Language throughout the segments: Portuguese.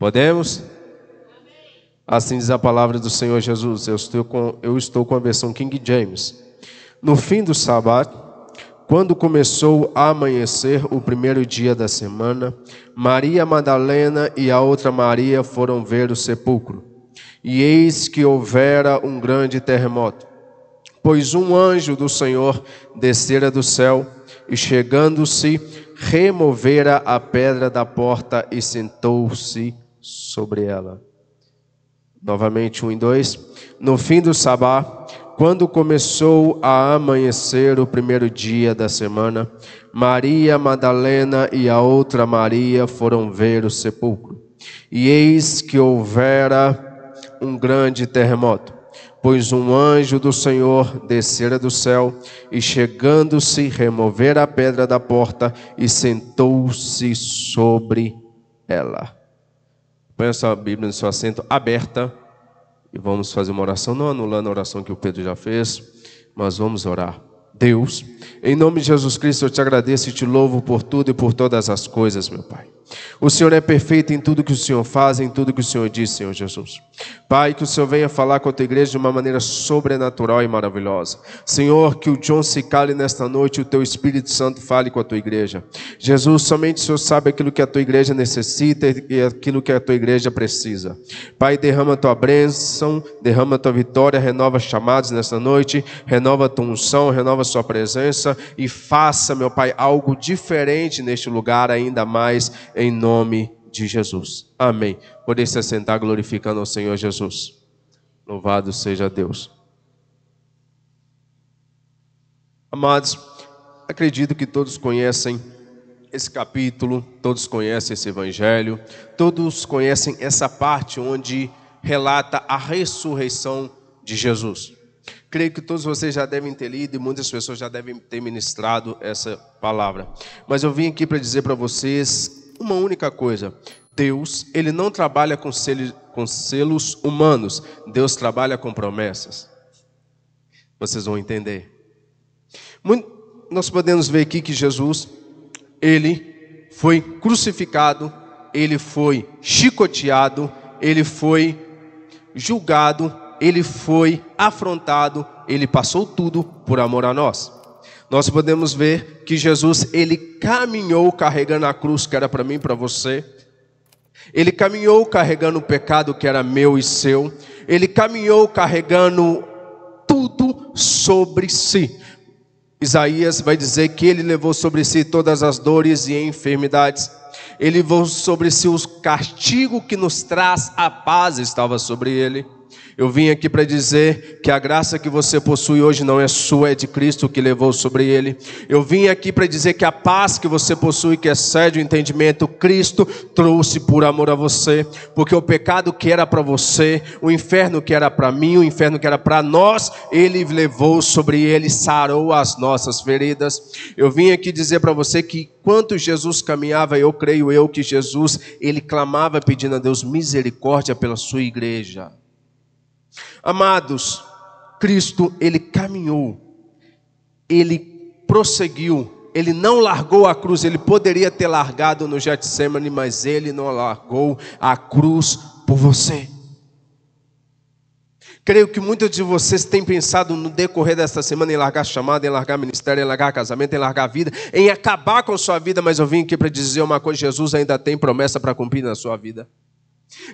Podemos? Assim diz a palavra do Senhor Jesus. Eu estou com a versão King James. No fim do sábado, quando começou a amanhecer o primeiro dia da semana, Maria Madalena e a outra Maria foram ver o sepulcro. E eis que houvera um grande terremoto, pois um anjo do Senhor descera do céu e, chegando-se, removera a pedra da porta e sentou-se sobre ela. Novamente, 1 e 2. No fim do sabá, quando começou a amanhecer o primeiro dia da semana, Maria Madalena e a outra Maria foram ver o sepulcro. E eis que houvera um grande terremoto, pois um anjo do Senhor descera do céu e, chegando-se, removera a pedra da porta e sentou-se sobre ela. Põe a sua Bíblia no seu assento aberta e vamos fazer uma oração, não anulando a oração que o Pedro já fez, mas vamos orar. Deus, em nome de Jesus Cristo, eu te agradeço e te louvo por tudo e por todas as coisas, meu Pai. O Senhor é perfeito em tudo que o Senhor faz, em tudo que o Senhor diz, Senhor Jesus. Pai, que o Senhor venha falar com a tua igreja de uma maneira sobrenatural e maravilhosa. Senhor, que o John se cale nesta noite e o teu Espírito Santo fale com a tua igreja. Jesus, somente o Senhor sabe aquilo que a tua igreja necessita e aquilo que a tua igreja precisa. Pai, derrama a tua bênção, derrama a tua vitória, renova chamados nesta noite, renova a tua unção, renova a sua presença e faça, meu Pai, algo diferente neste lugar ainda mais, em nome de Jesus. Amém. Poder se assentar glorificando ao Senhor Jesus. Louvado seja Deus. Amados, acredito que todos conhecem esse capítulo, todos conhecem esse evangelho, todos conhecem essa parte onde relata a ressurreição de Jesus. Creio que todos vocês já devem ter lido e muitas pessoas já devem ter ministrado essa palavra. Mas eu vim aqui para dizer para vocês uma única coisa: Deus, Ele não trabalha com selos humanos, Deus trabalha com promessas. Vocês vão entender. Nós podemos ver aqui que Jesus, Ele foi crucificado, Ele foi chicoteado, Ele foi julgado, Ele foi afrontado, Ele passou tudo por amor a nós. Nós podemos ver que Jesus, Ele caminhou carregando a cruz que era para mim e para você. Ele caminhou carregando o pecado que era meu e seu. Ele caminhou carregando tudo sobre si. Isaías vai dizer que Ele levou sobre si todas as dores e enfermidades. Ele levou sobre si o castigo que nos traz a paz, estava sobre Ele. Eu vim aqui para dizer que a graça que você possui hoje não é sua, é de Cristo que levou sobre Ele. Eu vim aqui para dizer que a paz que você possui, que excede o entendimento, Cristo trouxe por amor a você. Porque o pecado que era para você, o inferno que era para mim, o inferno que era para nós, Ele levou sobre Ele, sarou as nossas feridas. Eu vim aqui dizer para você que enquanto Jesus caminhava, eu creio que Jesus, Ele clamava pedindo a Deus misericórdia pela sua igreja. Amados, Cristo, Ele caminhou, Ele prosseguiu, Ele não largou a cruz. Ele poderia ter largado no Getsemane, mas Ele não largou a cruz por você. Creio que muitos de vocês têm pensado no decorrer desta semana em largar chamada, em largar ministério, em largar casamento, em largar vida, em acabar com sua vida, mas eu vim aqui para dizer uma coisa: Jesus ainda tem promessa para cumprir na sua vida.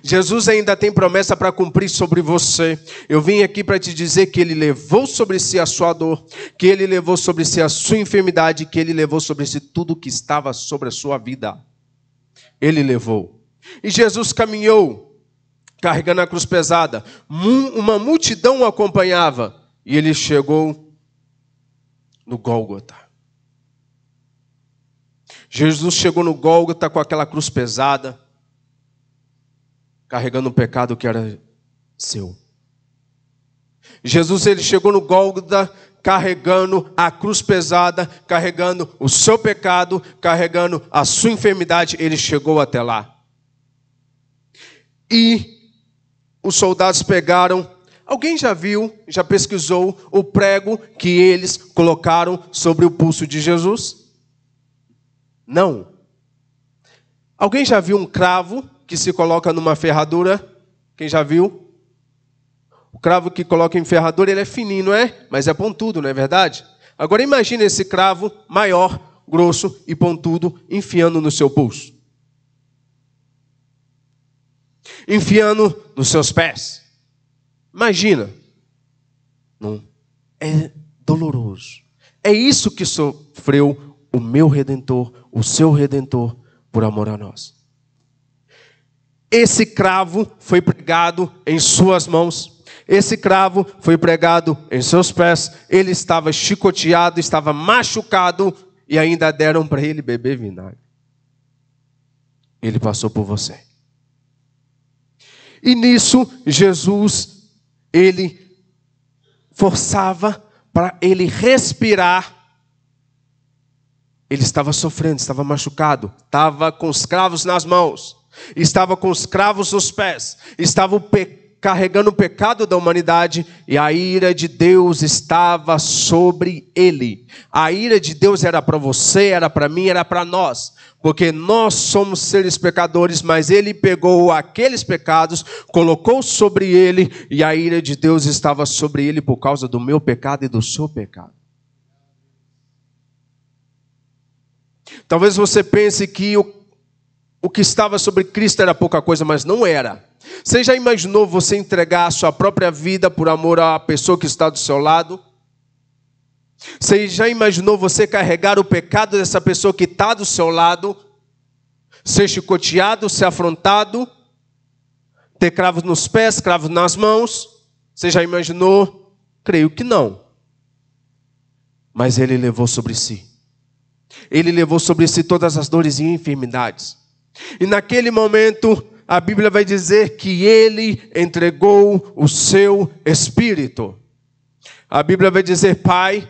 Jesus ainda tem promessa para cumprir sobre você. Eu vim aqui para te dizer que Ele levou sobre si a sua dor, que Ele levou sobre si a sua enfermidade, que Ele levou sobre si tudo que estava sobre a sua vida. Ele levou. E Jesus caminhou, carregando a cruz pesada. Uma multidão o acompanhava. E Ele chegou no Gólgota. Jesus chegou no Gólgota com aquela cruz pesada, carregando o pecado que era seu. Jesus, Ele chegou no Gólgota carregando a cruz pesada, carregando o seu pecado, carregando a sua enfermidade. Ele chegou até lá. E os soldados pegaram. Alguém já viu, já pesquisou o prego que eles colocaram sobre o pulso de Jesus? Não. Alguém já viu um cravo que se coloca numa ferradura, quem já viu? O cravo que coloca em ferradura, ele é fininho, não é? Mas é pontudo, não é verdade? Agora imagine esse cravo maior, grosso e pontudo, enfiando no seu pulso. Enfiando nos seus pés. Imagina. Não. É doloroso. É isso que sofreu o meu Redentor, o seu Redentor, por amor a nós. Esse cravo foi pregado em suas mãos. Esse cravo foi pregado em seus pés. Ele estava chicoteado, estava machucado e ainda deram para ele beber vinagre. Ele passou por você. E nisso, Jesus, ele forçava para ele respirar. Ele estava sofrendo, estava machucado, estava com os cravos nas mãos, estava com os cravos nos pés, estava carregando o pecado da humanidade e a ira de Deus estava sobre ele. A ira de Deus era para você, era para mim, era para nós. Porque nós somos seres pecadores, mas ele pegou aqueles pecados, colocou sobre ele, e a ira de Deus estava sobre ele por causa do meu pecado e do seu pecado. Talvez você pense que o que estava sobre Cristo era pouca coisa, mas não era. Você já imaginou você entregar a sua própria vida por amor à pessoa que está do seu lado? Você já imaginou você carregar o pecado dessa pessoa que está do seu lado? Ser chicoteado, ser afrontado? Ter cravos nos pés, cravos nas mãos? Você já imaginou? Creio que não. Mas ele levou sobre si. Ele levou sobre si todas as dores e enfermidades. E naquele momento, a Bíblia vai dizer que ele entregou o seu espírito. A Bíblia vai dizer: Pai,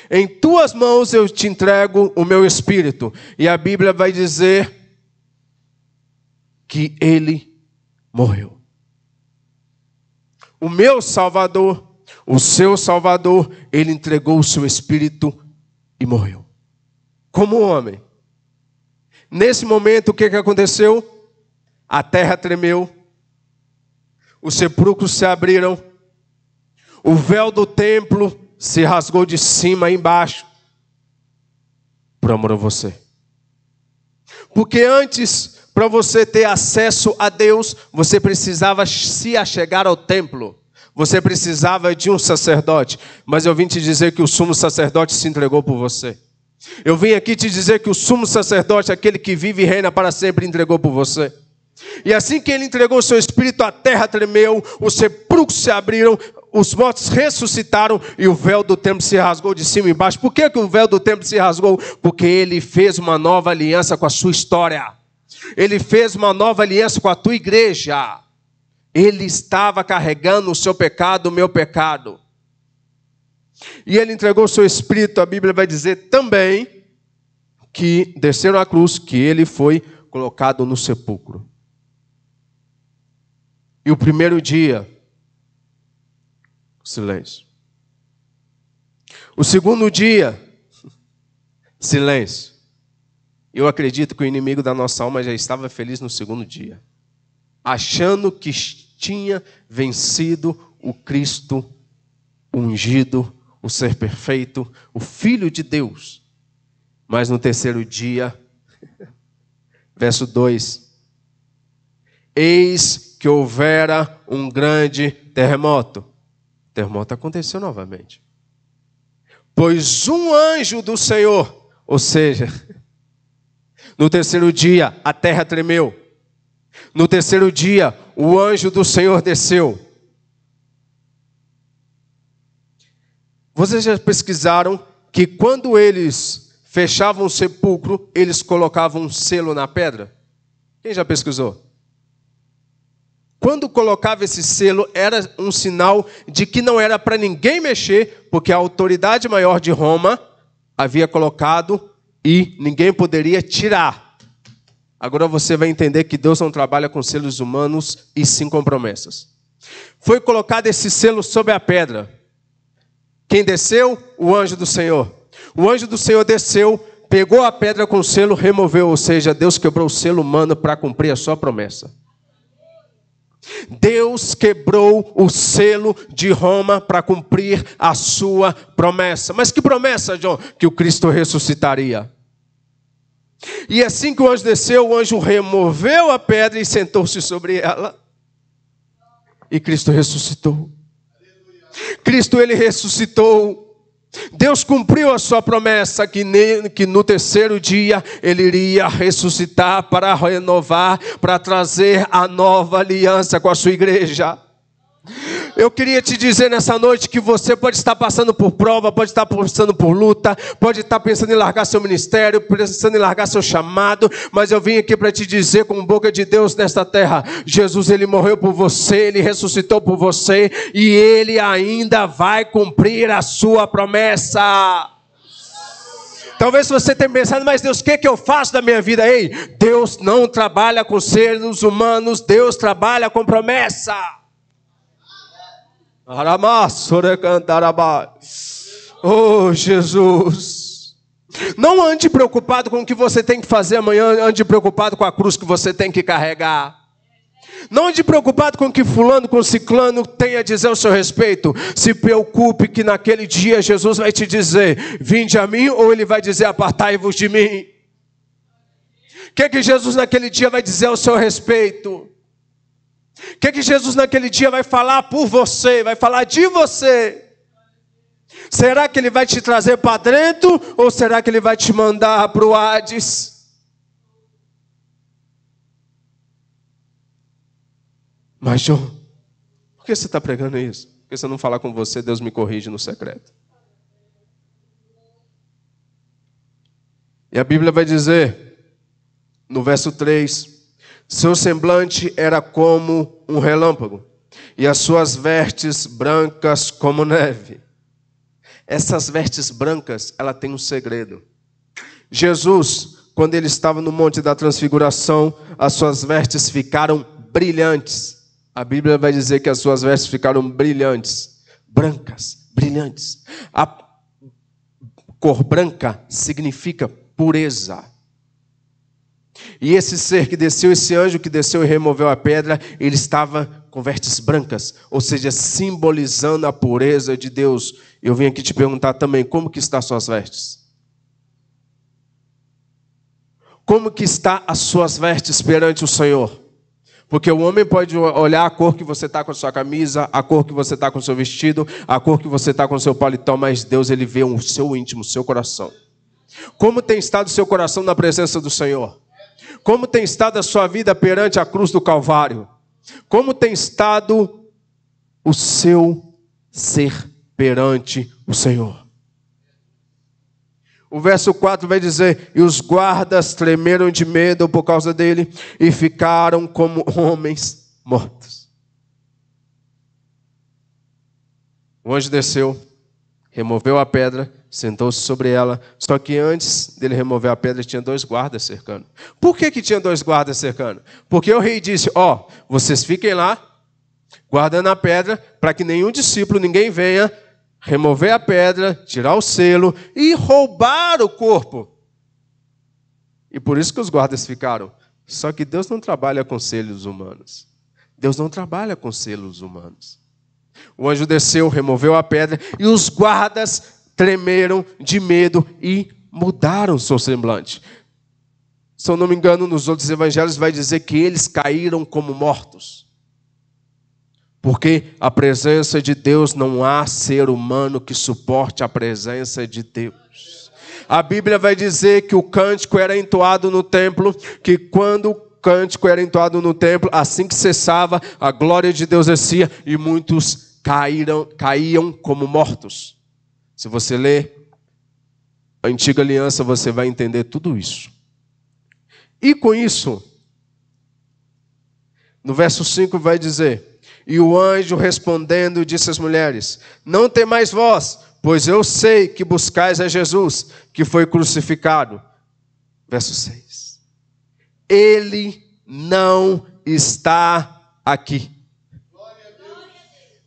em tuas mãos eu te entrego o meu espírito. E a Bíblia vai dizer que ele morreu. O meu Salvador, o seu Salvador, ele entregou o seu espírito e morreu. Como homem. Nesse momento, o que aconteceu? A terra tremeu, os sepulcros se abriram, o véu do templo se rasgou de cima a embaixo, por amor a você. Porque antes, para você ter acesso a Deus, você precisava se achegar ao templo. Você precisava de um sacerdote. Mas eu vim te dizer que o sumo sacerdote se entregou por você. Eu vim aqui te dizer que o sumo sacerdote, aquele que vive e reina para sempre, entregou por você. E assim que ele entregou o seu espírito, a terra tremeu, os sepulcros se abriram, os mortos ressuscitaram e o véu do templo se rasgou de cima e embaixo. Por que o véu do templo se rasgou? Porque ele fez uma nova aliança com a sua história. Ele fez uma nova aliança com a tua igreja. Ele estava carregando o seu pecado, o meu pecado. E ele entregou o seu espírito. A Bíblia vai dizer também que desceram a cruz, que ele foi colocado no sepulcro. E o primeiro dia, silêncio. O segundo dia, silêncio. Eu acredito que o inimigo da nossa alma já estava feliz no segundo dia, achando que tinha vencido o Cristo ungido, o ser perfeito, o Filho de Deus. Mas no terceiro dia, verso 2, eis que houvera um grande terremoto. O terremoto aconteceu novamente. Pois um anjo do Senhor, ou seja, no terceiro dia a terra tremeu. No terceiro dia o anjo do Senhor desceu. Vocês já pesquisaram que quando eles fechavam o sepulcro, eles colocavam um selo na pedra? Quem já pesquisou? Quando colocava esse selo, era um sinal de que não era para ninguém mexer, porque a autoridade maior de Roma havia colocado e ninguém poderia tirar. Agora você vai entender que Deus não trabalha com selos humanos e sim com promessas. Foi colocado esse selo sobre a pedra. Quem desceu? O anjo do Senhor. O anjo do Senhor desceu, pegou a pedra com o selo, removeu, ou seja, Deus quebrou o selo humano para cumprir a sua promessa. Deus quebrou o selo de Roma para cumprir a sua promessa. Mas que promessa, John? Que o Cristo ressuscitaria. E assim que o anjo desceu, o anjo removeu a pedra e sentou-se sobre ela. E Cristo ressuscitou. Cristo, ele ressuscitou. Deus cumpriu a sua promessa que no terceiro dia ele iria ressuscitar para renovar, para trazer a nova aliança com a sua igreja. Eu queria te dizer nessa noite que você pode estar passando por prova, pode estar passando por luta, pode estar pensando em largar seu ministério, pensando em largar seu chamado, mas eu vim aqui para te dizer com boca de Deus nesta terra, Jesus, ele morreu por você, ele ressuscitou por você e ele ainda vai cumprir a sua promessa. Talvez você tenha pensado, mas Deus, o que eu faço da minha vida? Ei, Deus não trabalha com seres humanos, Deus trabalha com promessa. Oh, Jesus. Não ande preocupado com o que você tem que fazer amanhã, ande preocupado com a cruz que você tem que carregar. Não ande preocupado com o que fulano, com ciclano tem a dizer ao seu respeito. Se preocupe que naquele dia Jesus vai te dizer, vinde a mim, ou ele vai dizer, apartai-vos de mim. O que Jesus naquele dia vai dizer ao seu respeito? O que Jesus naquele dia vai falar por você, vai falar de você? Será que ele vai te trazer para dentro ou será que ele vai te mandar para o Hades? Mas João, por que você está pregando isso? Por que você não falar com você, Deus me corrige no secreto? E a Bíblia vai dizer, no verso 3, seu semblante era como um relâmpago, e as suas vestes brancas como neve. Essas vestes brancas, ela tem um segredo. Jesus, quando ele estava no Monte da Transfiguração, as suas vestes ficaram brilhantes. A Bíblia vai dizer que as suas vestes ficaram brilhantes, brancas, brilhantes. A cor branca significa pureza. E esse ser que desceu, esse anjo que desceu e removeu a pedra, ele estava com vestes brancas, ou seja, simbolizando a pureza de Deus. Eu vim aqui te perguntar também, como que estão as suas vestes? Como que está as suas vestes perante o Senhor? Porque o homem pode olhar a cor que você está com a sua camisa, a cor que você está com o seu vestido, a cor que você está com o seu paletó, mas Deus, ele vê o seu íntimo, o seu coração. Como tem estado o seu coração na presença do Senhor? Como tem estado a sua vida perante a cruz do Calvário? Como tem estado o seu ser perante o Senhor? O verso 4 vai dizer, e os guardas tremeram de medo por causa dele e ficaram como homens mortos. O anjo desceu, removeu a pedra, sentou-se sobre ela. Só que antes dele remover a pedra, tinha 2 guardas cercando. Por que tinha 2 guardas cercando? Porque o rei disse, vocês fiquem lá, guardando a pedra, para que nenhum discípulo, ninguém venha remover a pedra, tirar o selo e roubar o corpo. E por isso que os guardas ficaram. Só que Deus não trabalha com selos humanos. Deus não trabalha com selos humanos. O anjo desceu, removeu a pedra e os guardas tremeram de medo e mudaram seu semblante. Se eu não me engano, nos outros evangelhos vai dizer que eles caíram como mortos. Porque a presença de Deus, não há ser humano que suporte a presença de Deus. A Bíblia vai dizer que o cântico era entoado no templo, que quando o cântico era entoado no templo, assim que cessava, a glória de Deus descia e muitos caíam como mortos. Se você ler a Antiga Aliança, você vai entender tudo isso. E com isso, no verso 5 vai dizer, e o anjo respondendo disse às mulheres, não temais vós, pois eu sei que buscais a Jesus, que foi crucificado. Verso 6. Ele não está aqui.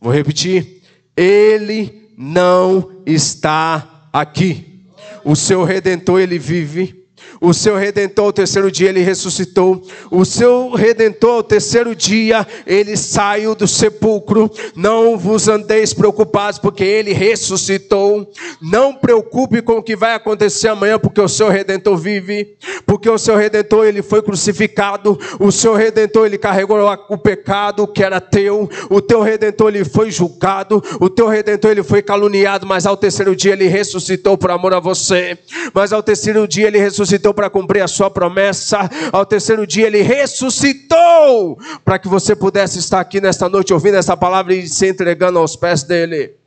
Vou repetir. Ele não está aqui. O seu Redentor, ele vive. O seu Redentor, ao terceiro dia, ele ressuscitou. O seu Redentor, ao terceiro dia, ele saiu do sepulcro. Não vos andeis preocupados, porque ele ressuscitou. Não preocupe com o que vai acontecer amanhã, porque o seu Redentor vive. Porque o seu Redentor, ele foi crucificado. O seu Redentor, ele carregou o pecado que era teu. O teu Redentor, ele foi julgado. O teu Redentor, ele foi caluniado. Mas ao terceiro dia, ele ressuscitou por amor a você. Mas ao terceiro dia, ele ressuscitou para cumprir a sua promessa. Ao terceiro dia ele ressuscitou para que você pudesse estar aqui nesta noite ouvindo essa palavra e se entregando aos pés dele.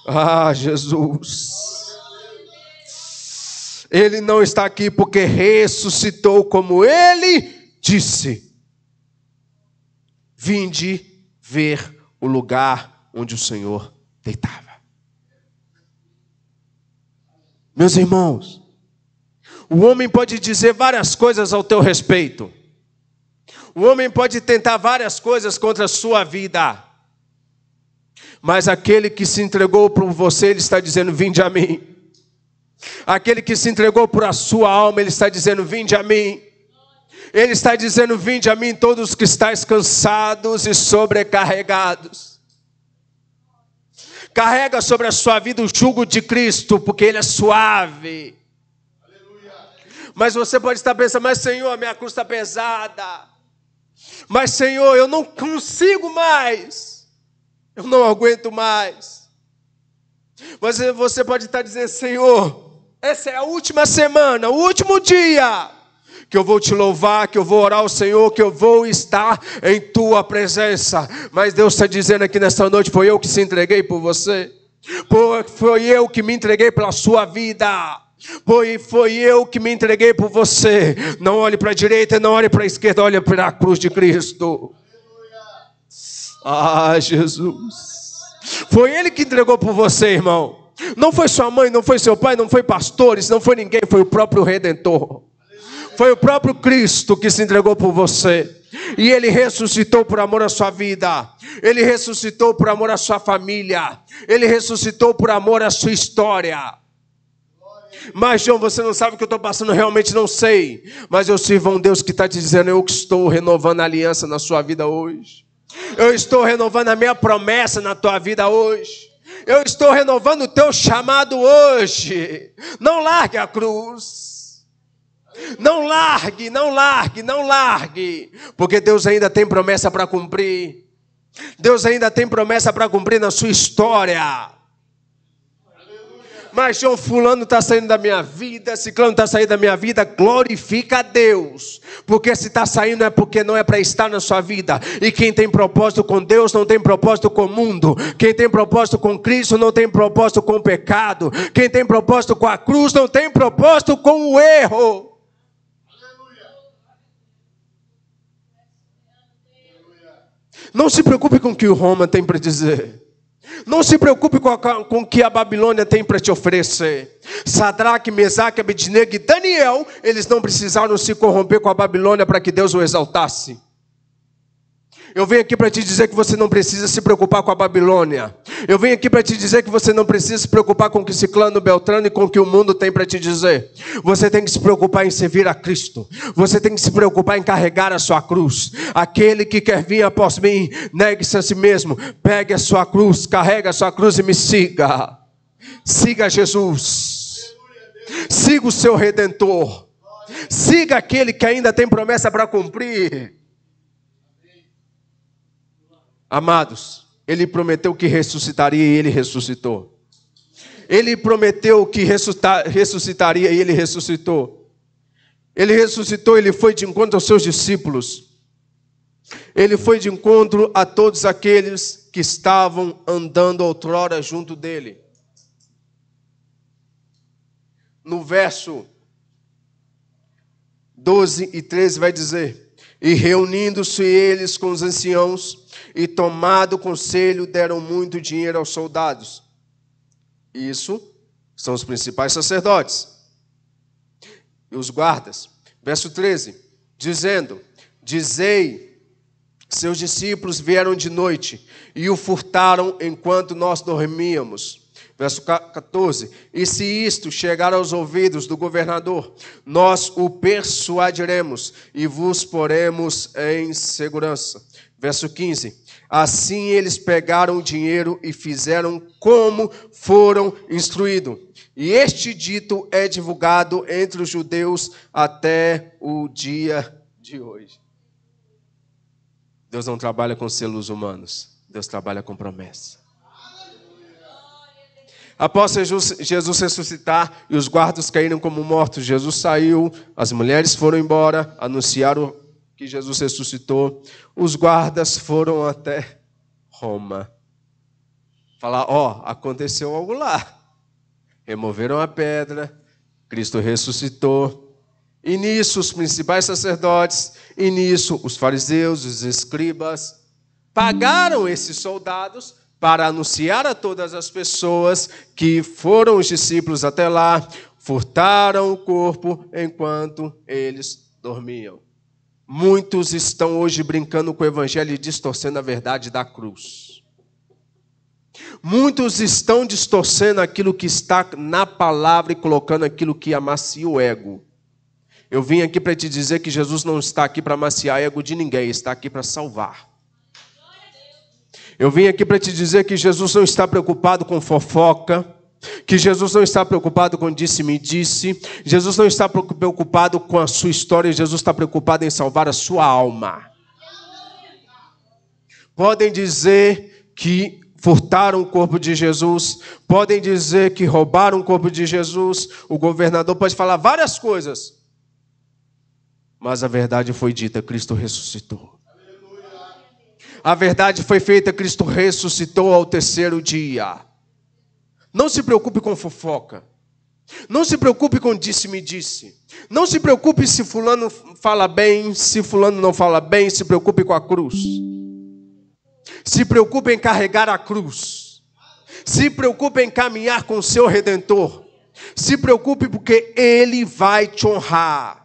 Ah, Jesus. Ele não está aqui porque ressuscitou, como ele disse. Vinde ver o lugar onde o Senhor deitava. Meus irmãos, o homem pode dizer várias coisas ao teu respeito. O homem pode tentar várias coisas contra a sua vida. Mas aquele que se entregou por você, ele está dizendo, vinde a mim. Aquele que se entregou por a sua alma, ele está dizendo, vinde a mim. Ele está dizendo, vinde a mim todos os que estáis cansados e sobrecarregados. Carrega sobre a sua vida o jugo de Cristo, porque ele é suave. Mas você pode estar pensando, mas Senhor, a minha cruz está pesada. Mas Senhor, eu não consigo mais. Eu não aguento mais. Mas você pode estar dizendo, Senhor, essa é a última semana, o último dia que eu vou te louvar, que eu vou orar ao Senhor, que eu vou estar em tua presença. Mas Deus está dizendo aqui nesta noite, foi eu que se entreguei por você. Foi eu que me entreguei pela sua vida. Foi eu que me entreguei por você. Não olhe para a direita, não olhe para a esquerda, olhe para a cruz de Cristo. Ah, Jesus. Foi ele que entregou por você, irmão. Não foi sua mãe, não foi seu pai, não foi pastores, não foi ninguém, foi o próprio Redentor. Foi o próprio Cristo que se entregou por você. E ele ressuscitou por amor à sua vida. Ele ressuscitou por amor à sua família. Ele ressuscitou por amor à sua história. Mas, João, você não sabe o que eu estou passando, realmente não sei. Mas eu sirvo a um Deus que está te dizendo, eu que estou renovando a aliança na sua vida hoje. Eu estou renovando a minha promessa na tua vida hoje. Eu estou renovando o teu chamado hoje. Não largue a cruz. Não largue, não largue, não largue. Porque Deus ainda tem promessa para cumprir. Deus ainda tem promessa para cumprir na sua história. Mas João, fulano está saindo da minha vida, ciclano está saindo da minha vida, glorifica a Deus. Porque se está saindo é porque não é para estar na sua vida. E quem tem propósito com Deus não tem propósito com o mundo. Quem tem propósito com Cristo não tem propósito com o pecado. Quem tem propósito com a cruz não tem propósito com o erro. Não se preocupe com o que o Roma tem para dizer. Não se preocupe com o que a Babilônia tem para te oferecer. Sadraque, Mesaque, Abednego e Daniel, eles não precisaram se corromper com a Babilônia para que Deus o exaltasse. Eu venho aqui para te dizer que você não precisa se preocupar com a Babilônia. Eu venho aqui para te dizer que você não precisa se preocupar com o que Ciclano, Beltrano e com o que o mundo tem para te dizer. Você tem que se preocupar em servir a Cristo. Você tem que se preocupar em carregar a sua cruz. Aquele que quer vir após mim, negue-se a si mesmo. Pegue a sua cruz, carregue a sua cruz e me siga. Siga Jesus. Siga o seu Redentor. Siga aquele que ainda tem promessa para cumprir. Amados, ele prometeu que ressuscitaria e ele ressuscitou. Ele prometeu que ressuscitaria e ele ressuscitou. Ele ressuscitou, ele foi de encontro aos seus discípulos. Ele foi de encontro a todos aqueles que estavam andando outrora junto dele. No verso 12 e 13 vai dizer: e reunindo-se eles com os anciãos, e tomado conselho, deram muito dinheiro aos soldados. Isso são os principais sacerdotes e os guardas. Verso 13, dizendo: dizei, seus discípulos vieram de noite e o furtaram enquanto nós dormíamos. Verso 14. E se isto chegar aos ouvidos do governador, nós o persuadiremos e vos poremos em segurança. Verso 15. Assim eles pegaram o dinheiro e fizeram como foram instruídos. E este dito é divulgado entre os judeus até o dia de hoje. Deus não trabalha com selos humanos. Deus trabalha com promessa. Após Jesus ressuscitar e os guardas caíram como mortos, Jesus saiu, as mulheres foram embora, anunciaram que Jesus ressuscitou. Os guardas foram até Roma. Falar, aconteceu algo lá. Removeram a pedra, Cristo ressuscitou. E nisso os principais sacerdotes, e nisso os fariseus, os escribas, pagaram esses soldados para anunciar a todas as pessoas que foram os discípulos até lá, furtaram o corpo enquanto eles dormiam. Muitos estão hoje brincando com o evangelho e distorcendo a verdade da cruz. Muitos estão distorcendo aquilo que está na palavra e colocando aquilo que amacia o ego. Eu vim aqui para te dizer que Jesus não está aqui para amaciar o ego de ninguém, está aqui para salvar. Eu vim aqui para te dizer que Jesus não está preocupado com fofoca, que Jesus não está preocupado com disse-me-disse, Jesus não está preocupado com a sua história, Jesus está preocupado em salvar a sua alma. Podem dizer que furtaram o corpo de Jesus, podem dizer que roubaram o corpo de Jesus, o governador pode falar várias coisas, mas a verdade foi dita, Cristo ressuscitou. A verdade foi feita, Cristo ressuscitou ao terceiro dia. Não se preocupe com fofoca. Não se preocupe com disse-me-disse. Não se preocupe se fulano fala bem, se fulano não fala bem. Se preocupe com a cruz. Se preocupe em carregar a cruz. Se preocupe em caminhar com o seu Redentor. Se preocupe porque Ele vai te honrar.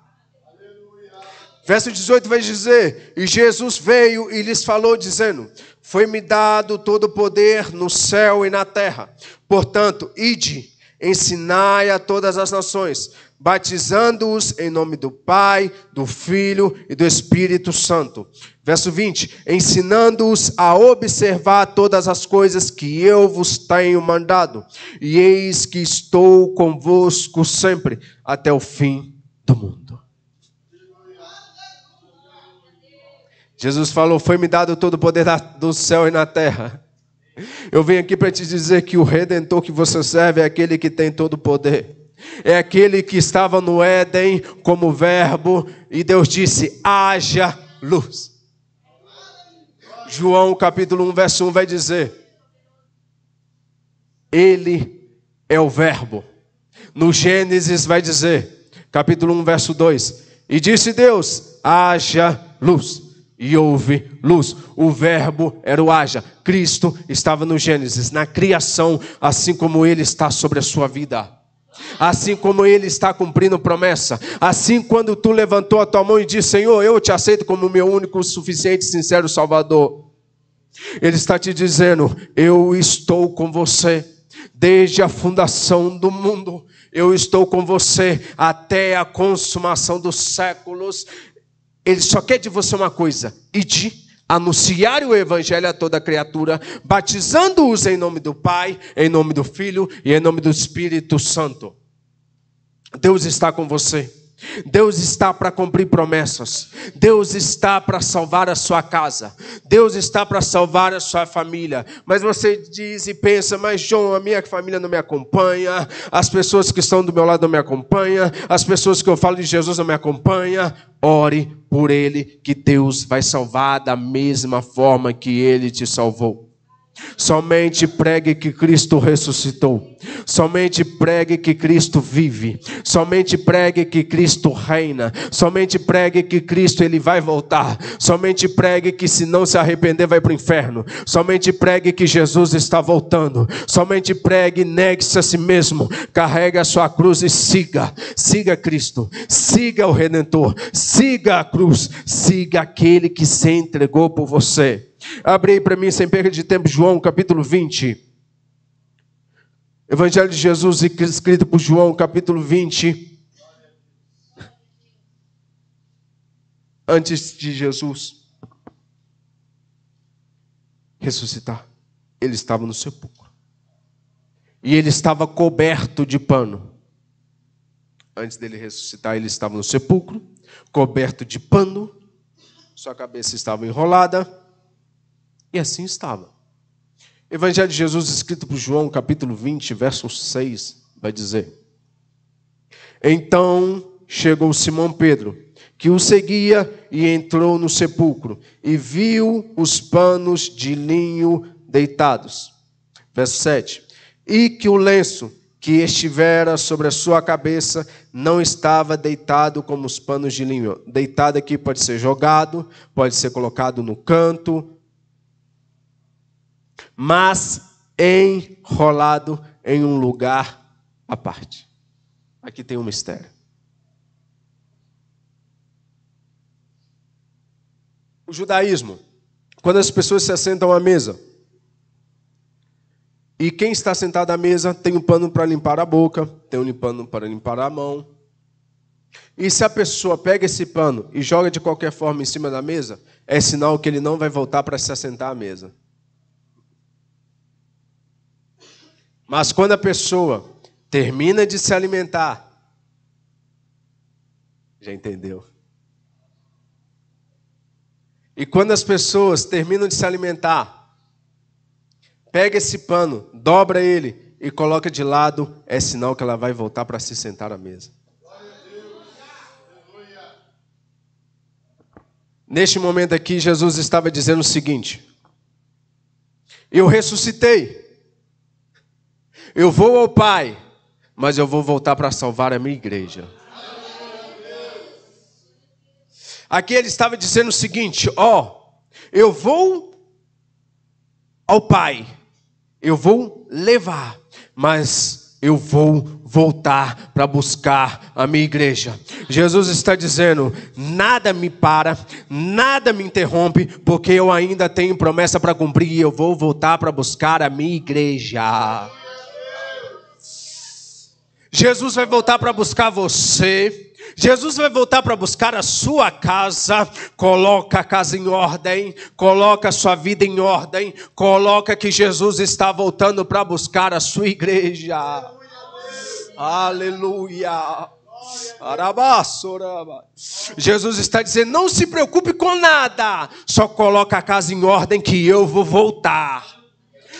Verso 18 vai dizer, e Jesus veio e lhes falou dizendo, foi-me dado todo o poder no céu e na terra. Portanto, ide, ensinai a todas as nações, batizando-os em nome do Pai, do Filho e do Espírito Santo. Verso 20, ensinando-os a observar todas as coisas que eu vos tenho mandado. E eis que estou convosco sempre, até o fim do mundo. Jesus falou, foi-me dado todo o poder do céu e na terra. Eu venho aqui para te dizer que o Redentor que você serve é aquele que tem todo o poder. É aquele que estava no Éden como verbo e Deus disse, haja luz. João capítulo 1, verso 1 vai dizer, Ele é o verbo. No Gênesis vai dizer, capítulo 1, verso 2, e disse Deus, haja luz. E houve luz. O verbo era o haja. Cristo estava no Gênesis, na criação, assim como Ele está sobre a sua vida. Assim como Ele está cumprindo promessa. Assim quando tu levantou a tua mão e disse, Senhor, eu te aceito como meu único, suficiente, sincero Salvador. Ele está te dizendo, eu estou com você. Desde a fundação do mundo, eu estou com você até a consumação dos séculos. Ele só quer de você uma coisa, ide, anunciar o evangelho a toda criatura, batizando-os em nome do Pai, em nome do Filho e em nome do Espírito Santo. Deus está com você. Deus está para cumprir promessas. Deus está para salvar a sua casa. Deus está para salvar a sua família. Mas você diz e pensa, mas João, a minha família não me acompanha, as pessoas que estão do meu lado não me acompanham, as pessoas que eu falo de Jesus não me acompanham. Ore por ele, que Deus vai salvar da mesma forma que ele te salvou. Somente pregue que Cristo ressuscitou. Somente pregue que Cristo vive. Somente pregue que Cristo reina. Somente pregue que Cristo ele vai voltar. Somente pregue que se não se arrepender vai para o inferno. Somente pregue que Jesus está voltando. Somente pregue, negue-se a si mesmo. Carregue a sua cruz e siga. Siga Cristo. Siga o Redentor. Siga a cruz. Siga aquele que se entregou por você. Abre aí para mim, sem perda de tempo, João capítulo 20. Evangelho de Jesus, escrito por João, capítulo 20. Antes de Jesus ressuscitar, ele estava no sepulcro. E ele estava coberto de pano. Antes dele ressuscitar, ele estava no sepulcro, coberto de pano. Sua cabeça estava enrolada. E assim estava. Evangelho de Jesus, escrito por João, capítulo 20, verso 6, vai dizer: Então chegou Simão Pedro, que o seguia, e entrou no sepulcro, e viu os panos de linho deitados. Verso 7. E que o lenço que estivera sobre a sua cabeça não estava deitado como os panos de linho. Deitado aqui pode ser jogado, pode ser colocado no canto, mas enrolado em um lugar à parte. Aqui tem um mistério. O judaísmo, quando as pessoas se assentam à mesa, e quem está sentado à mesa tem um pano para limpar a boca, tem um pano para limpar a mão. E se a pessoa pega esse pano e joga de qualquer forma em cima da mesa, é sinal que ele não vai voltar para se assentar à mesa. Mas quando a pessoa termina de se alimentar, já entendeu? E quando as pessoas terminam de se alimentar, pega esse pano, dobra ele e coloca de lado, é sinal que ela vai voltar para se sentar à mesa. Neste momento aqui, Jesus estava dizendo o seguinte: eu ressuscitei. Eu vou ao Pai, mas eu vou voltar para salvar a minha igreja. Aqui ele estava dizendo o seguinte: eu vou ao Pai, eu vou levar, mas eu vou voltar para buscar a minha igreja. Jesus está dizendo: nada me para, nada me interrompe, porque eu ainda tenho promessa para cumprir e eu vou voltar para buscar a minha igreja. Jesus vai voltar para buscar você. Jesus vai voltar para buscar a sua casa. Coloca a casa em ordem. Coloca a sua vida em ordem. Coloca que Jesus está voltando para buscar a sua igreja. Aleluia. Jesus está dizendo: não se preocupe com nada. Só coloca a casa em ordem que eu vou voltar.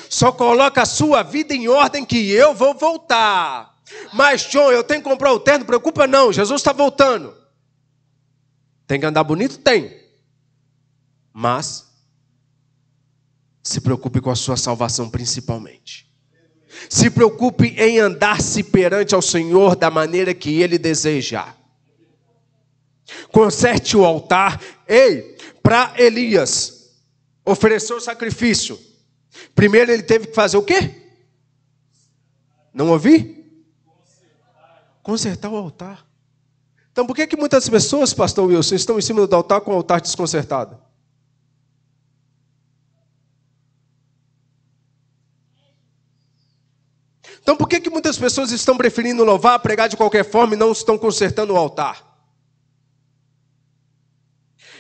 Só coloca a sua vida em ordem que eu vou voltar. Mas, John, eu tenho que comprar o terno, não preocupa não, Jesus está voltando. Tem que andar bonito? Tem. Mas, se preocupe com a sua salvação principalmente. Se preocupe em andar-se perante ao Senhor da maneira que Ele deseja. Conserte o altar. Para Elias oferecer o sacrifício, primeiro ele teve que fazer o quê? Não ouvi? Consertar o altar. Então por que muitas pessoas, pastor Wilson, estão em cima do altar com o altar desconsertado? Então por que muitas pessoas estão preferindo louvar, pregar de qualquer forma e não estão consertando o altar?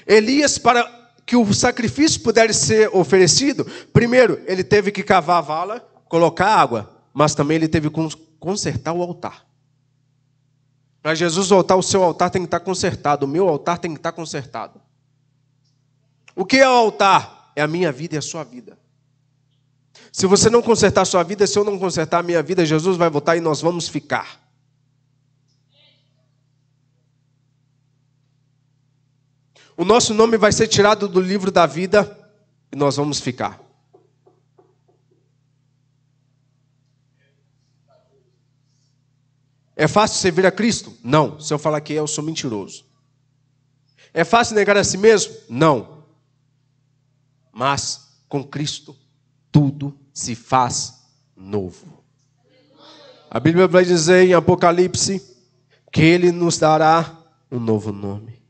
Elias, para que o sacrifício pudesse ser oferecido, primeiro ele teve que cavar a vala, colocar água, mas também ele teve que consertar o altar. Para Jesus voltar, o seu altar tem que estar consertado. O meu altar tem que estar consertado. O que é o altar? É a minha vida e a sua vida. Se você não consertar a sua vida, se eu não consertar a minha vida, Jesus vai voltar e nós vamos ficar. O nosso nome vai ser tirado do livro da vida e nós vamos ficar. É fácil servir a Cristo? Não. Se eu falar que eu sou mentiroso. É fácil negar a si mesmo? Não. Mas com Cristo tudo se faz novo. A Bíblia vai dizer em Apocalipse que Ele nos dará um novo nome.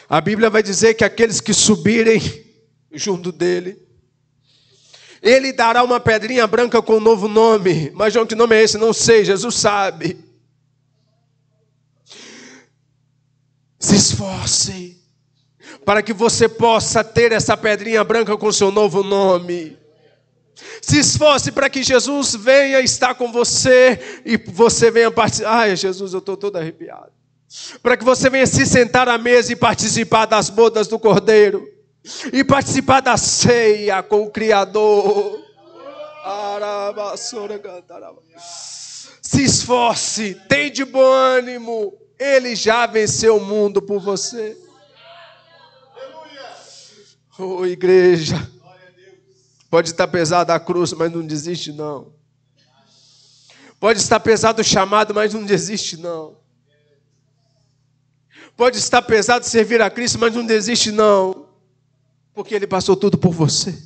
A Bíblia vai dizer que aqueles que subirem junto dele, Ele dará uma pedrinha branca com um novo nome. Mas, João, que nome é esse? Não sei, Jesus sabe. Se esforce para que você possa ter essa pedrinha branca com seu novo nome. Se esforce para que Jesus venha estar com você e você venha participar. Ai, Jesus, eu estou todo arrepiado. Para que você venha se sentar à mesa e participar das bodas do Cordeiro. E participar da ceia com o Criador. Se esforce, tem de bom ânimo. Ele já venceu o mundo por você. Oh, igreja. Pode estar pesado a cruz, mas não desiste não. Pode estar pesado o chamado, mas não desiste não. Pode estar pesado servir a Cristo, mas não desiste não. Porque Ele passou tudo por você.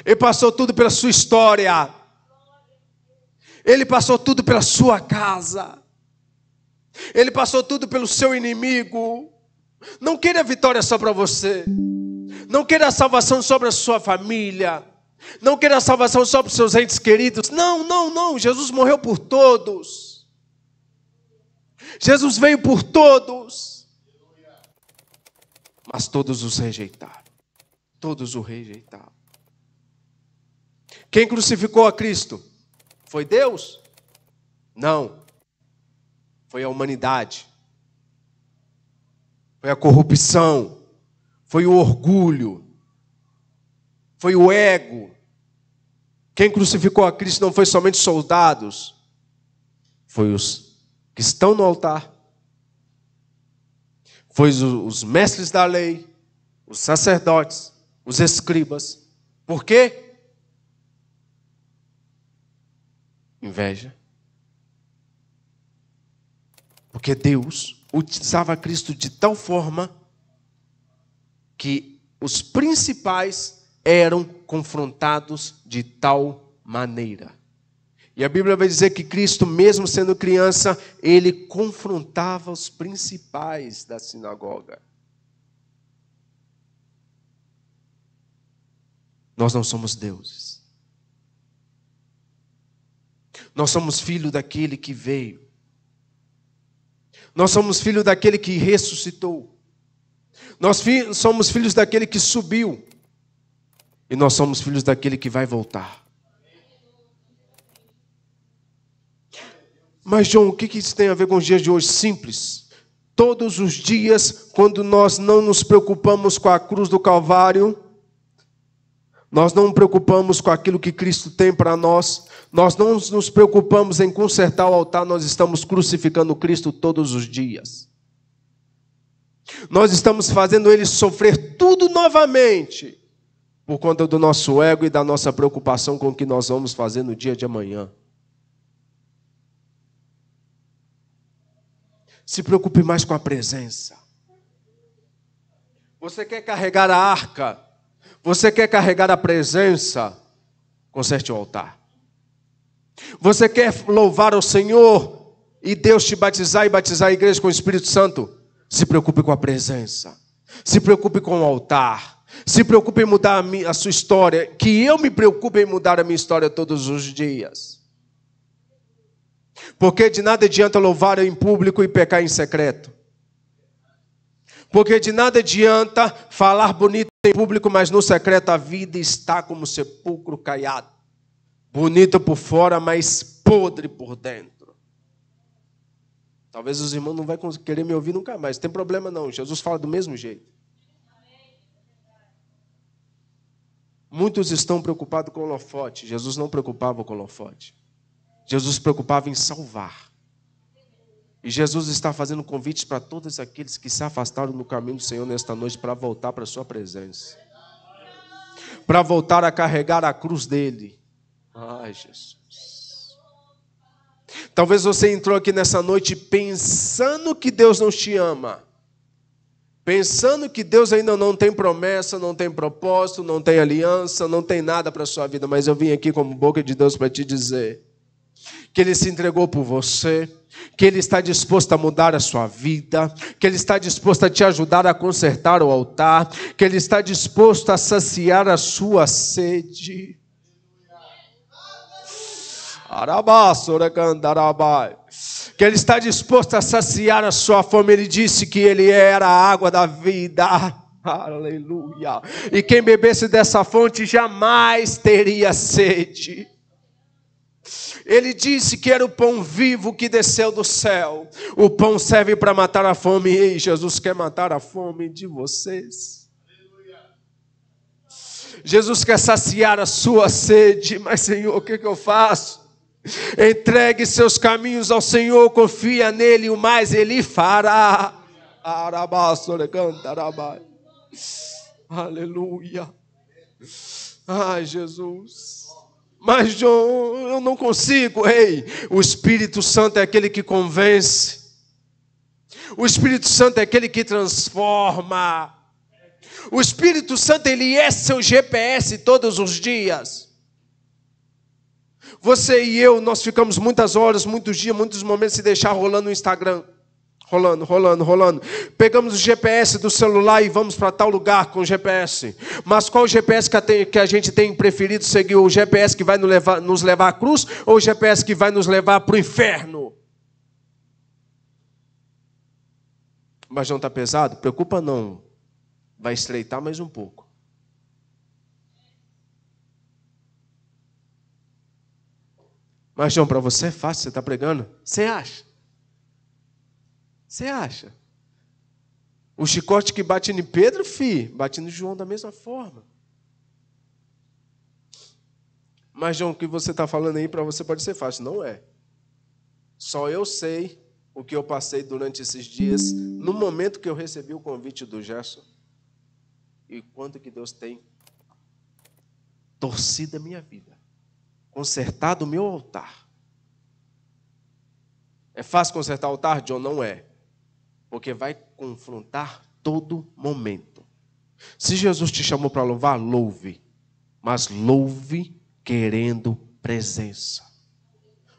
Ele passou tudo pela sua história. Ele passou tudo pela sua casa. Ele passou tudo pelo seu inimigo. Não queira vitória só para você. Não queira a salvação só para a sua família. Não queira a salvação só para os seus entes queridos. Não, não, não. Jesus morreu por todos. Jesus veio por todos. Mas todos os rejeitaram. Todos o rejeitaram. Quem crucificou a Cristo? Foi Deus? Não. Foi a humanidade. Foi a corrupção. Foi o orgulho. Foi o ego. Quem crucificou a Cristo não foi somente soldados. Foi os que estão no altar. Foi os mestres da lei. Os sacerdotes. Os escribas. Por quê? Inveja. Porque Deus utilizava Cristo de tal forma que os principais eram confrontados de tal maneira. E a Bíblia vai dizer que Cristo, mesmo sendo criança, ele confrontava os principais da sinagoga. Nós não somos deuses. Nós somos filho daquele que veio. Nós somos filho daquele que ressuscitou. Nós somos filhos daquele que subiu. E nós somos filhos daquele que vai voltar. Mas, João, o que isso tem a ver com os dias de hoje? Simples. Todos os dias, quando nós não nos preocupamos com a cruz do Calvário, nós não nos preocupamos com aquilo que Cristo tem para nós, nós não nos preocupamos em consertar o altar, nós estamos crucificando Cristo todos os dias. Nós estamos fazendo Ele sofrer tudo novamente, por conta do nosso ego e da nossa preocupação com o que nós vamos fazer no dia de amanhã. Se preocupe mais com a presença. Você quer carregar a arca? Você quer carregar a presença? Conserte o altar. Você quer louvar ao Senhor e Deus te batizar e batizar a igreja com o Espírito Santo? Se preocupe com a presença. Se preocupe com o altar. Se preocupe em mudar a sua história. Que eu me preocupe em mudar a minha história todos os dias. Porque de nada adianta louvar em público e pecar em secreto. Porque de nada adianta falar bonito em público, mas no secreto a vida está como sepulcro caiado. Bonita por fora, mas podre por dentro. Talvez os irmãos não vão querer me ouvir nunca mais. Não tem problema não, Jesus fala do mesmo jeito. Muitos estão preocupados com o holofote. Jesus não preocupava com o holofote. Jesus se preocupava em salvar. E Jesus está fazendo convites para todos aqueles que se afastaram do caminho do Senhor nesta noite para voltar para a sua presença. Para voltar a carregar a cruz dele. Ai, Jesus. Talvez você entrou aqui nessa noite pensando que Deus não te ama. Pensando que Deus ainda não tem promessa, não tem propósito, não tem aliança, não tem nada para a sua vida. Mas eu vim aqui como boca de Deus para te dizer que Ele se entregou por você, que Ele está disposto a mudar a sua vida, que Ele está disposto a te ajudar a consertar o altar, que Ele está disposto a saciar a sua sede. Que Ele está disposto a saciar a sua fome. Ele disse que Ele era a água da vida. Aleluia. E quem bebesse dessa fonte jamais teria sede. Ele disse que era o pão vivo que desceu do céu. O pão serve para matar a fome. E Jesus quer matar a fome de vocês. Jesus quer saciar a sua sede. Mas Senhor, o que eu faço? Entregue seus caminhos ao Senhor, confia nele, o mais Ele fará. Aleluia. Ai, Jesus. Mas João, eu não consigo. Ei, o Espírito Santo é aquele que convence. O Espírito Santo é aquele que transforma. O Espírito Santo, ele é seu GPS todos os dias. Você e eu, nós ficamos muitas horas, muitos dias, muitos momentos se deixar rolando no Instagram. Rolando. Pegamos o GPS do celular e vamos para tal lugar com o GPS. Mas qual o GPS que a gente tem preferido seguir? O GPS que vai nos levar à cruz ou o GPS que vai nos levar para o inferno? Mas não está pesado? Preocupa não. Vai estreitar mais um pouco. Mas João, para você é fácil, você está pregando? Você acha? Você acha? O chicote que bate em Pedro, bate no João da mesma forma. Mas João, o que você está falando aí para você pode ser fácil. Não é. Só eu sei o que eu passei durante esses dias, no momento que eu recebi o convite do Gerson. E quanto que Deus tem torcido a minha vida. Consertado o meu altar. É fácil consertar o altar, John? Não é. Porque vai confrontar todo momento. Se Jesus te chamou para louvar, louve. Mas louve querendo presença.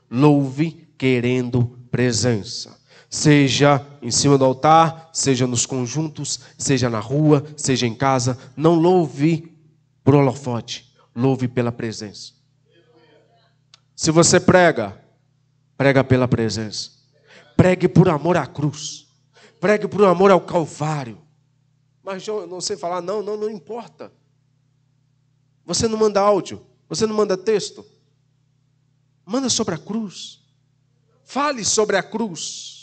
Louve querendo presença. Seja em cima do altar, seja nos conjuntos, seja na rua, seja em casa. Não louve por holofote. Louve pela presença. Se você prega pela presença. Pregue por amor à cruz. Pregue por amor ao Calvário. Mas João, eu não sei falar, não importa. Você não manda áudio, você não manda texto. Manda sobre a cruz. Fale sobre a cruz.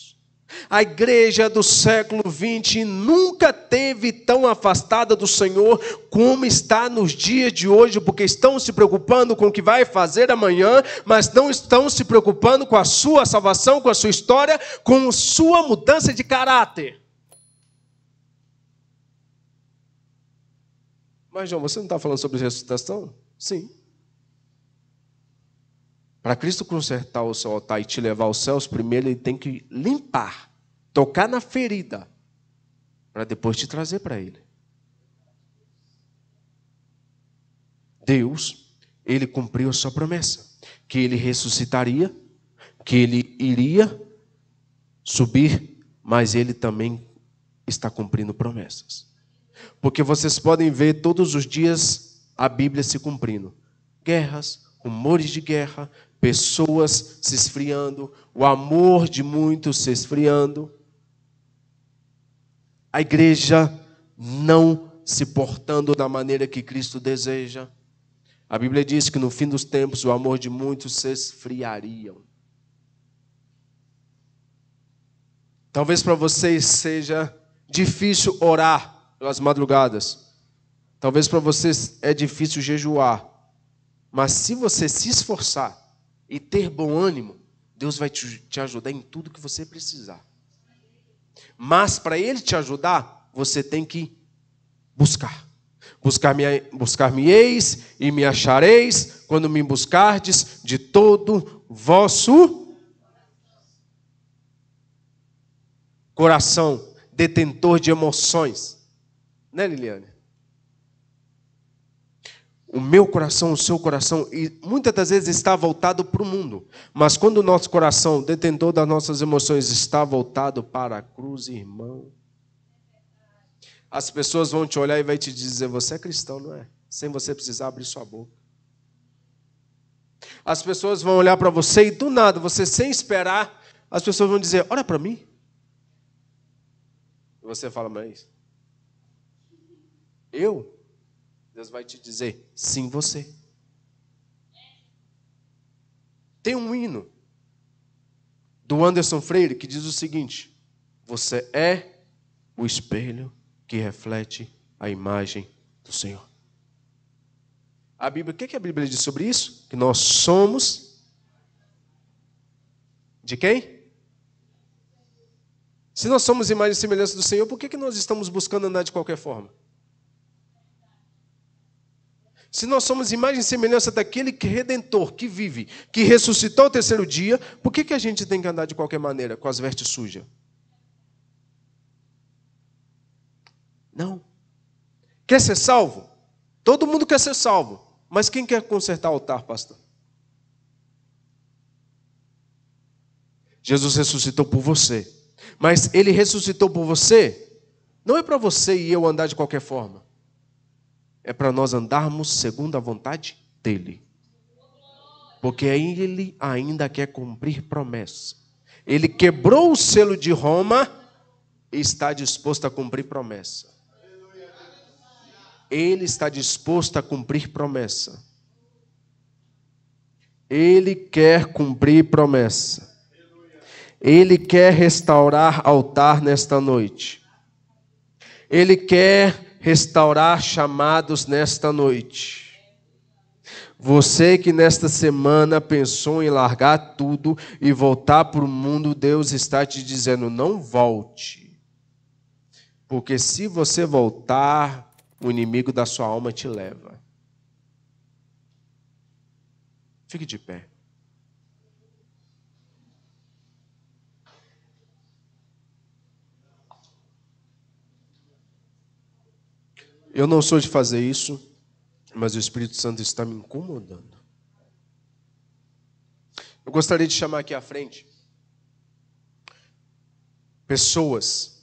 A igreja do século XX nunca esteve tão afastada do Senhor como está nos dias de hoje, porque estão se preocupando com o que vai fazer amanhã, mas não estão se preocupando com a sua salvação, com a sua história, com a sua mudança de caráter. Mas João, você não está falando sobre ressuscitação? Sim. Para Cristo consertar o seu altar e te levar aos céus, primeiro Ele tem que limpar, tocar na ferida, para depois te trazer para Ele. Deus, Ele cumpriu a sua promessa, que Ele ressuscitaria, que Ele iria subir, mas Ele também está cumprindo promessas. Porque vocês podem ver todos os dias a Bíblia se cumprindo. Guerras, rumores de guerra, pessoas se esfriando, o amor de muitos se esfriando. A igreja não se portando da maneira que Cristo deseja. A Bíblia diz que no fim dos tempos o amor de muitos se esfriariam. Talvez para vocês seja difícil orar pelas madrugadas. Talvez para vocês é difícil jejuar. Mas se você se esforçar e ter bom ânimo, Deus vai te ajudar em tudo que você precisar. Mas para Ele te ajudar, você tem que buscar. Buscar-me-eis e me achareis quando me buscardes de todo vosso coração, detentor de emoções. Né, Liliane? o meu coração, o seu coração, e muitas das vezes está voltado para o mundo. Mas quando o nosso coração, detentor das nossas emoções, está voltado para a cruz, irmão, as pessoas vão te olhar e vai te dizer, você é cristão, não é? Sem você precisar abrir sua boca. As pessoas vão olhar para você e do nada, você sem esperar, as pessoas vão dizer, ora para mim. E você fala, mas eu? Deus vai te dizer, sim, você. Tem um hino do Anderson Freire que diz o seguinte, você é o espelho que reflete a imagem do Senhor. A Bíblia, o que a Bíblia diz sobre isso? Que nós somos de quem? Se nós somos imagem e semelhança do Senhor, por que nós estamos buscando andar de qualquer forma? Se nós somos imagem e semelhança daquele Redentor que vive, que ressuscitou ao terceiro dia, por que a gente tem que andar de qualquer maneira, com as vestes sujas? Não. Quer ser salvo? Todo mundo quer ser salvo. Mas quem quer consertar o altar, pastor? Jesus ressuscitou por você. Mas Ele ressuscitou por você, não é para você e eu andar de qualquer forma. É para nós andarmos segundo a vontade dEle. Porque Ele ainda quer cumprir promessa. Ele quebrou o selo de Roma e está disposto a cumprir promessa. Ele está disposto a cumprir promessa. Ele quer cumprir promessa. Ele quer restaurar altar nesta noite. Ele quer restaurar chamados nesta noite. Você que nesta semana pensou em largar tudo e voltar para o mundo, Deus está te dizendo, não volte. Porque se você voltar, o inimigo da sua alma te leva. Fique de pé. Eu não sou de fazer isso, mas o Espírito Santo está me incomodando. Eu gostaria de chamar aqui à frente pessoas